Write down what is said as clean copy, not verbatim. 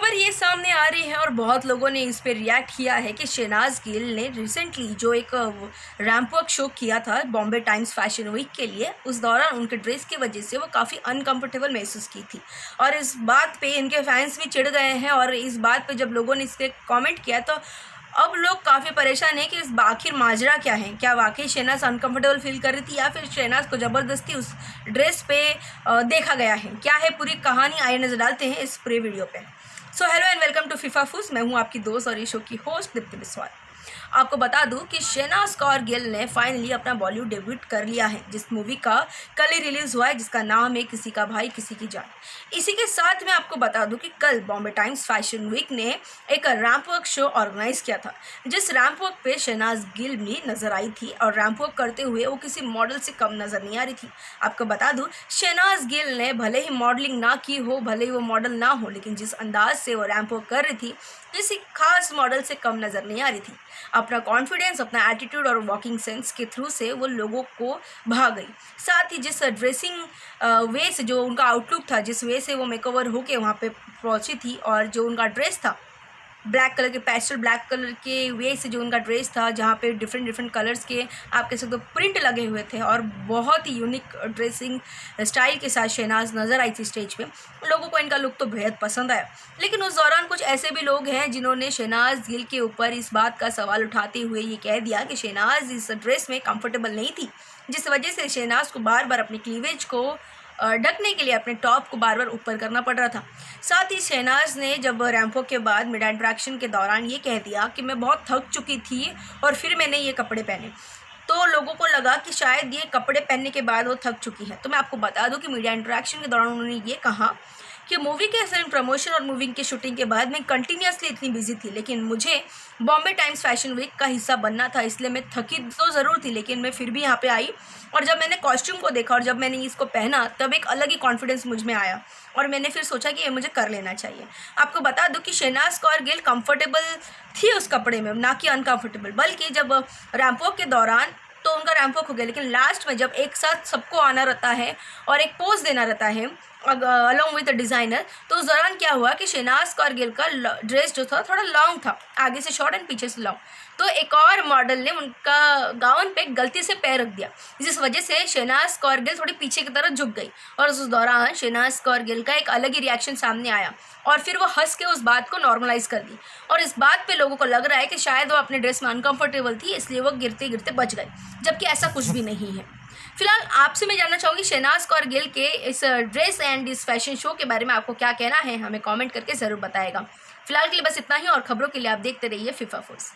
खबर ये सामने आ रही है और बहुत लोगों ने इस पे रिएक्ट किया है कि शहनाज गिल ने रिसेंटली जो एक रैंप वॉक शो किया था बॉम्बे टाइम्स फैशन वीक के लिए, उस दौरान उनके ड्रेस की वजह से वो काफ़ी अनकंफर्टेबल महसूस की थी। और इस बात पे इनके फैंस भी चिढ़ गए हैं और इस बात पे जब लोगों ने इस पर कॉमेंट किया तो अब लोग काफ़ी परेशान हैं कि इस आखिर माजरा क्या है। क्या वाकई शहनाज अनकंफर्टेबल फील कर रही थी या फिर शहनाज को ज़बरदस्ती उस ड्रेस पे देखा गया है? क्या है पूरी कहानी, आइए नजर डालते हैं इस पूरे वीडियो पे। So hello and welcome to FIFA फूस। मैं हूं आपकी दोस्त और ये शो की होस्ट दीप्ति बिस्वाल। आपको बता दूं कि शहनाज कौर गिल ने फाइनली अपना बॉलीवुड डेब्यूट कर लिया है, जिस मूवी का कल ही रिलीज हुआ है, जिसका नाम है किसी का भाई किसी की जान। इसी के साथ मैं आपको बता दूं कि कल बॉम्बे टाइम्स फैशन वीक ने एक रैंप वॉक शो ऑर्गेनाइज किया था, जिस रैंप वॉक पे शहनाज गिल भी नजर आई थी और रैंप वॉक करते हुए वो किसी मॉडल से कम नजर नहीं आ रही थी। आपको बता दूं, शहनाज गिल ने भले ही मॉडलिंग ना की हो, भले ही वो मॉडल ना हो, लेकिन जिस अंदाज से वो रैंप वॉक कर रही थी किसी खास मॉडल से कम नजर नहीं आ रही थी। अपना कॉन्फिडेंस, अपना एटीट्यूड और वॉकिंग सेंस के थ्रू से वो लोगों को भा गई। साथ ही जिस ड्रेसिंग वे से, जो उनका आउटलुक था, जिस वे से वो मेकओवर होके वहाँ पे पहुँची थी, और जो उनका ड्रेस था ब्लैक कलर के, पेस्टल ब्लैक कलर के वे से जो उनका ड्रेस था, जहाँ पे डिफरेंट डिफरेंट कलर्स के आप कह सकते हो प्रिंट लगे हुए थे और बहुत ही यूनिक ड्रेसिंग स्टाइल के साथ शहनाज नज़र आई थी स्टेज पे। लोगों को इनका लुक तो बेहद पसंद आया, लेकिन उस दौरान कुछ ऐसे भी लोग हैं जिन्होंने शहनाज गिल के ऊपर इस बात का सवाल उठाते हुए ये कह दिया कि शहनाज इस ड्रेस में कंफर्टेबल नहीं थी, जिस वजह से शहनाज को बार बार अपनी क्लीवेज को ढकने के लिए अपने टॉप को बार बार ऊपर करना पड़ रहा था। साथ ही शहनाज ने जब रैंपो के बाद मिड इंटरेक्शन के दौरान ये कह दिया कि मैं बहुत थक चुकी थी और फिर मैंने ये कपड़े पहने, तो लोगों को लगा कि शायद ये कपड़े पहनने के बाद वो थक चुकी है। तो मैं आपको बता दूं कि मीडिया इंटरेक्शन के दौरान उन्होंने ये कहा कि मूवी के फिल्म प्रमोशन और मूवी के शूटिंग के बाद मैं कंटिन्यूसली इतनी बिजी थी, लेकिन मुझे बॉम्बे टाइम्स फैशन वीक का हिस्सा बनना था, इसलिए मैं थकी तो ज़रूर थी, लेकिन मैं फिर भी यहाँ पे आई और जब मैंने कॉस्ट्यूम को देखा और जब मैंने इसको पहना तब एक अलग ही कॉन्फिडेंस मुझ में आया और मैंने फिर सोचा कि ये मुझे कर लेना चाहिए। आपको बता दूं कि शहनाज कौर गिल कंफर्टेबल थी उस कपड़े में, ना कि अनकंफर्टेबल, बल्कि जब रैंप वॉक के दौरान तो उनका रैंप वॉक हो गया, लेकिन लास्ट में जब एक साथ सबको आना रहता है और एक पोज देना रहता है अलॉन्ग विद द डिज़ाइनर, तो उस दौरान क्या हुआ कि शहनाज कौर गिल का ड्रेस जो था थोड़ा लॉन्ग था, आगे से शॉर्ट एंड पीछे से लॉन्ग, तो एक और मॉडल ने उनका गाउन पे गलती से पैर रख दिया, जिस वजह से शहनाज कौर गिल थोड़ी पीछे की तरफ झुक गई और उस दौरान शहनाज कौर गिल का एक अलग ही रिएक्शन सामने आया और फिर वो हंस के उस बात को नॉर्मलाइज कर दी और इस बात पे लोगों को लग रहा है कि शायद वो अपने ड्रेस में अनकंफर्टेबल थी, इसलिए वो गिरते गिरते बच गए, जबकि ऐसा कुछ भी नहीं है। फिलहाल आपसे मैं जानना चाहूँगी शहनाज कौर गिल के इस ड्रेस एंड इस फैशन शो के बारे में आपको क्या कहना है, हमें कमेंट करके ज़रूर बताएगा। फिलहाल के लिए बस इतना ही और खबरों के लिए आप देखते रहिए फीफा फूस।